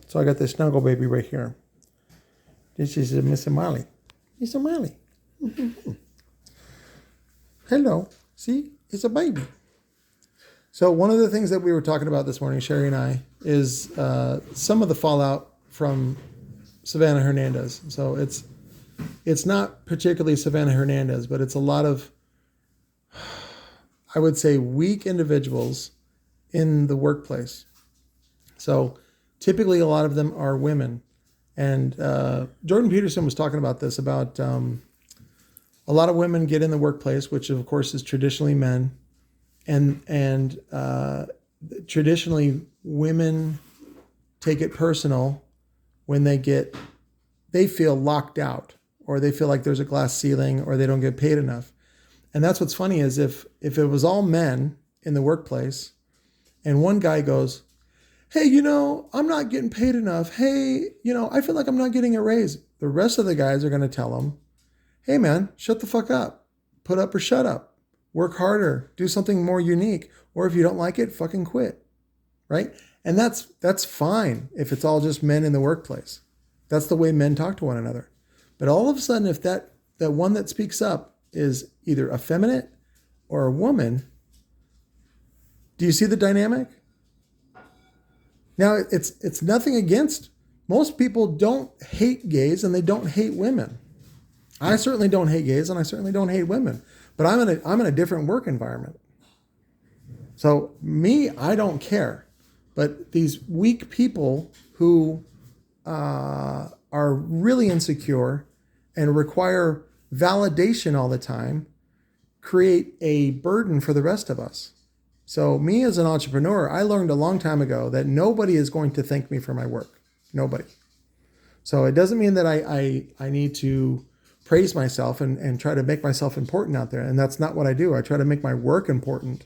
So I got this snuggle baby right here. This is Miss Amali. Miss Amali. Hello. See, it's a baby. So one of the things that we were talking about this morning, Sherry and I, is some of the fallout from Savannah Hernandez. So it's not particularly Savannah Hernandez, but it's a lot of, I would say, weak individuals in the workplace. So typically a lot of them are women. And Jordan Peterson was talking about this, about a lot of women get in the workplace, which of course is traditionally men. And traditionally women take it personal when they feel locked out, or they feel like there's a glass ceiling, or they don't get paid enough. And that's what's funny is if it was all men in the workplace and one guy goes, hey, I'm not getting paid enough. Hey, I feel like I'm not getting a raise. The rest of the guys are going to tell him, hey man, shut the fuck up. Put up or shut up. Work harder. Do something more unique. Or if you don't like it, fucking quit. Right? And that's fine if it's all just men in the workplace. That's the way men talk to one another. But all of a sudden, if that one that speaks up is either effeminate or a woman, do you see the dynamic? Now, it's nothing against, most people don't hate gays and they don't hate women. I certainly don't hate gays and I certainly don't hate women, but I'm in a different work environment. So me, I don't care. But these weak people who are really insecure and require validation all the time create a burden for the rest of us. So me as an entrepreneur, I learned a long time ago that nobody is going to thank me for my work. Nobody. So it doesn't mean that I need to praise myself and try to make myself important out there. And that's not what I do. I try to make my work important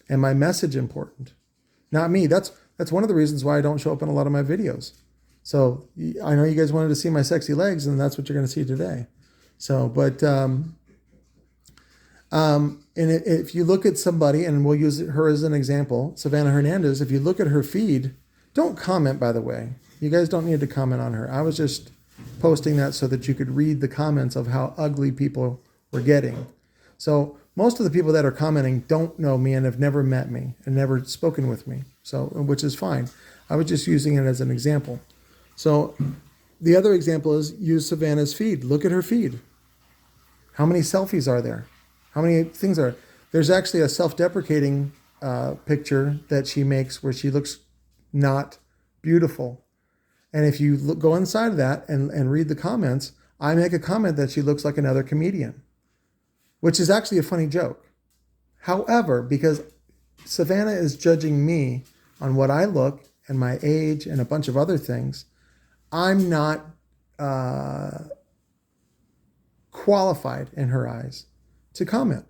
and my message important. Not me. That's one of the reasons why I don't show up in a lot of my videos. So I know you guys wanted to see my sexy legs, and that's what you're going to see today. So, but and if you look at somebody, and we'll use her as an example, Savannah Hernandez, if you look at her feed, don't comment, by the way. You guys don't need to comment on her. I was just posting that so that you could read the comments of how ugly people were getting. So most of the people that are commenting don't know me and have never met me and never spoken with me. So, which is fine. I was just using it as an example. So the other example is use Savannah's feed. Look at her feed. How many selfies are there? How many things are there? There's actually a self-deprecating picture that she makes where she looks not beautiful. And if you go inside of that and read the comments, I make a comment that she looks like another comedian, which is actually a funny joke. However, because Savannah is judging me on what I look and my age and a bunch of other things, I'm not qualified in her eyes to comment.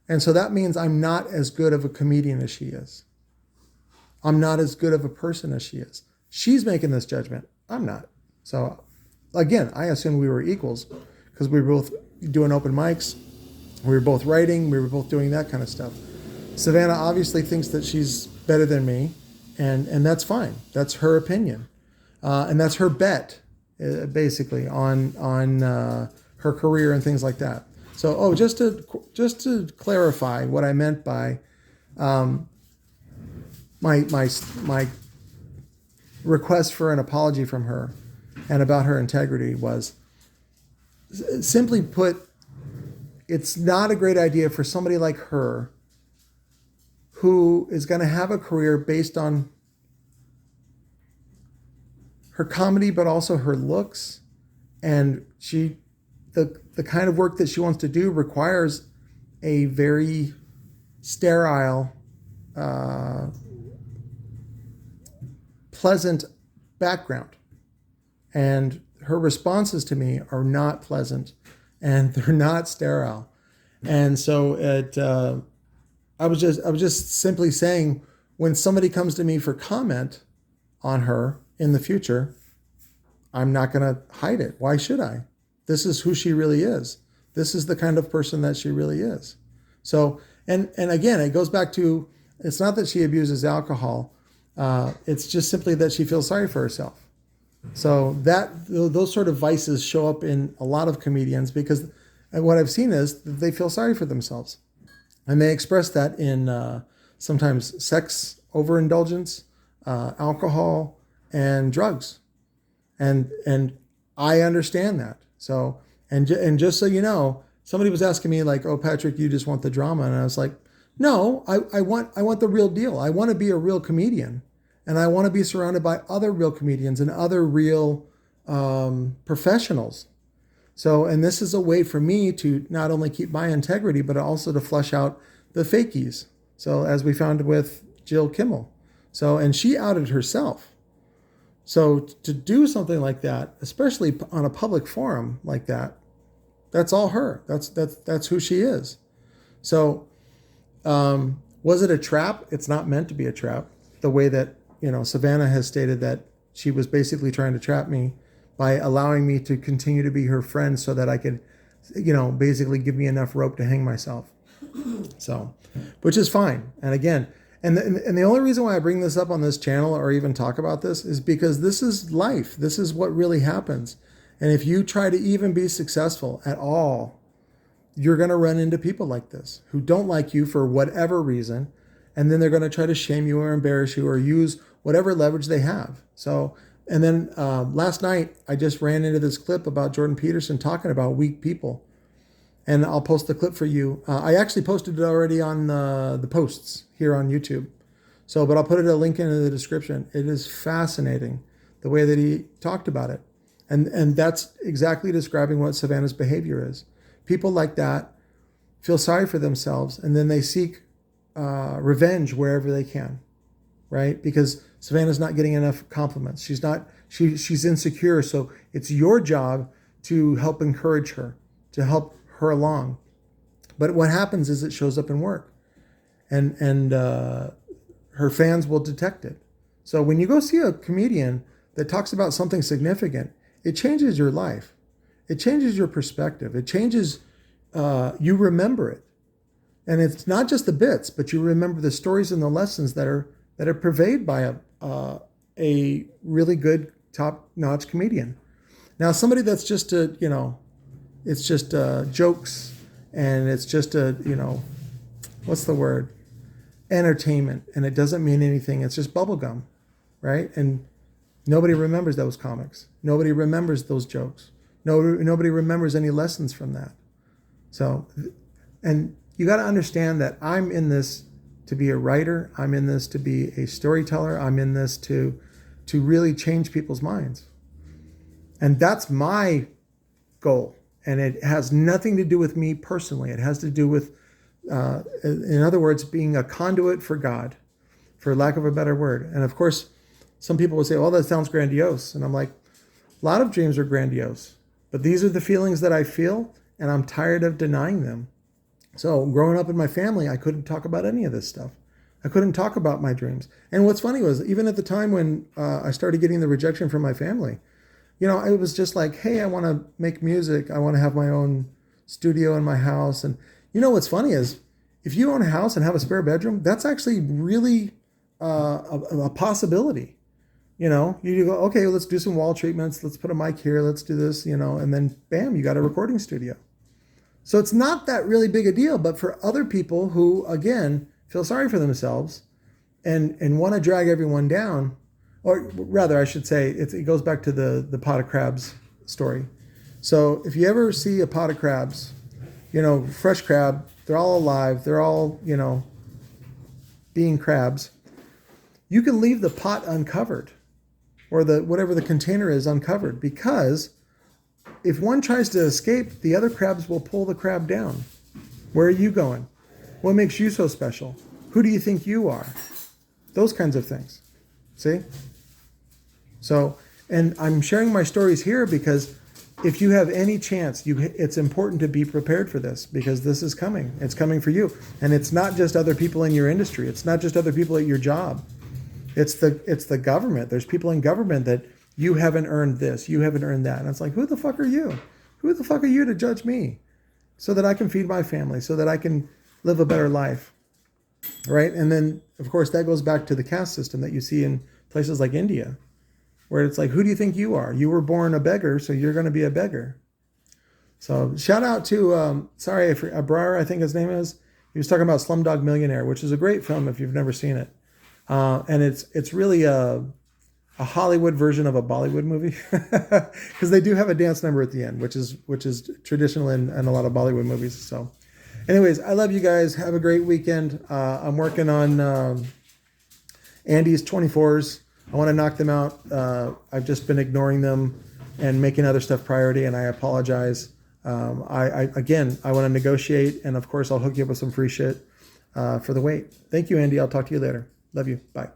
And so that means I'm not as good of a comedian as she is. I'm not as good of a person as she is. She's making this judgment. I'm not. So again, I assumed we were equals because we were both doing open mics. We were both writing. We were both doing that kind of stuff. Savannah obviously thinks that she's better than me, and that's fine. That's her opinion. And that's her bet, basically, on her career and things like that. So, just to clarify what I meant by my request for an apology from her and about her integrity was, simply put, it's not a great idea for somebody like her who is going to have a career based on her comedy, but also her looks. And the kind of work that she wants to do requires a very sterile, pleasant background. And her responses to me are not pleasant and they're not sterile. And so I was just simply saying, when somebody comes to me for comment on her in the future, I'm not going to hide it. Why should I? This is who she really is. This is the kind of person that she really is. So, and again, it goes back to, it's not that she abuses alcohol. It's just simply that she feels sorry for herself. So those sort of vices show up in a lot of comedians because what I've seen is that they feel sorry for themselves. And they express that in sometimes sex overindulgence, alcohol, and drugs. And I understand that. So and just so you know, somebody was asking me like, "Oh, Patrick, you just want the drama," and I was like, "No, I want the real deal. I want to be a real comedian, and I want to be surrounded by other real comedians and other real professionals." So, and this is a way for me to not only keep my integrity, but also to flush out the fakies. So, as we found with Jill Kimmel. So, and she outed herself. So, to do something like that, especially on a public forum like that, that's all her. That's who she is. So, was it a trap? It's not meant to be a trap. The way that, Savannah has stated that she was basically trying to trap me by allowing me to continue to be her friend so that I could, basically give me enough rope to hang myself. So, which is fine. And again, and the only reason why I bring this up on this channel or even talk about this is because this is life. This is what really happens. And if you try to even be successful at all, you're going to run into people like this who don't like you for whatever reason. And then they're going to try to shame you or embarrass you or use whatever leverage they have. So, and then last night, I just ran into this clip about Jordan Peterson talking about weak people. And I'll post the clip for you. I actually posted it already on the posts here on YouTube. So, but I'll put a link into the description. It is fascinating the way that he talked about it. And that's exactly describing what Savannah's behavior is. People like that feel sorry for themselves and then they seek revenge wherever they can, right? Because Savannah's not getting enough compliments. She's insecure. So it's your job to help encourage her, to help her along. But what happens is it shows up in work and her fans will detect it. So when you go see a comedian that talks about something significant, it changes your life. It changes your perspective. It changes, you remember it. And it's not just the bits, but you remember the stories and the lessons that are purveyed by a really good, top-notch comedian. Now, somebody that's just it's just jokes and it's just what's the word? Entertainment, and it doesn't mean anything. It's just bubblegum, right? And nobody remembers those comics. Nobody remembers those jokes. Nobody remembers any lessons from that. So, and you got to understand that I'm in this to be a writer. I'm in this to be a storyteller. I'm in this to really change people's minds. And that's my goal. And it has nothing to do with me personally. It has to do with, in other words, being a conduit for God, for lack of a better word. And of course, some people will say, "Oh, that sounds grandiose." And I'm like, a lot of dreams are grandiose, but these are the feelings that I feel, and I'm tired of denying them. So growing up in my family, I couldn't talk about any of this stuff. I couldn't talk about my dreams. And what's funny was, even at the time when I started getting the rejection from my family, it was just like, hey, I want to make music. I want to have my own studio in my house. And what's funny is, if you own a house and have a spare bedroom, that's actually really a possibility. You go, okay, let's do some wall treatments. Let's put a mic here. Let's do this, and then bam, you got a recording studio. So it's not that really big a deal, but for other people who, again, feel sorry for themselves and want to drag everyone down, or rather, I should say, it goes back to the pot of crabs story. So if you ever see a pot of crabs, fresh crab, they're all alive, they're all, being crabs, you can leave the pot uncovered or whatever the container is uncovered, because if one tries to escape, the other crabs will pull the crab down. Where are you going? What makes you so special? Who do you think you are? Those kinds of things. See? So, and I'm sharing my stories here because if you have any chance, it's important to be prepared for this, because this is coming. It's coming for you. And it's not just other people in your industry. It's not just other people at your job. It's the government. There's people in government that you haven't earned this, you haven't earned that. And it's like, who the fuck are you? Who the fuck are you to judge me? So that I can feed my family, so that I can live a better life. right? And then, of course, that goes back to the caste system that you see in places like India, where it's like, who do you think you are? You were born a beggar, so you're going to be a beggar. So shout out to, Abrar, I think his name is. He was talking about Slumdog Millionaire, which is a great film if you've never seen it. And it's really a Hollywood version of a Bollywood movie, because they do have a dance number at the end, which is traditional in a lot of Bollywood movies. So anyways, I love you guys. Have a great weekend. I'm working on Andy's 24s. I want to knock them out. I've just been ignoring them and making other stuff priority, and I apologize. I want to negotiate, and of course, I'll hook you up with some free shit for the wait. Thank you, Andy. I'll talk to you later. Love you. Bye.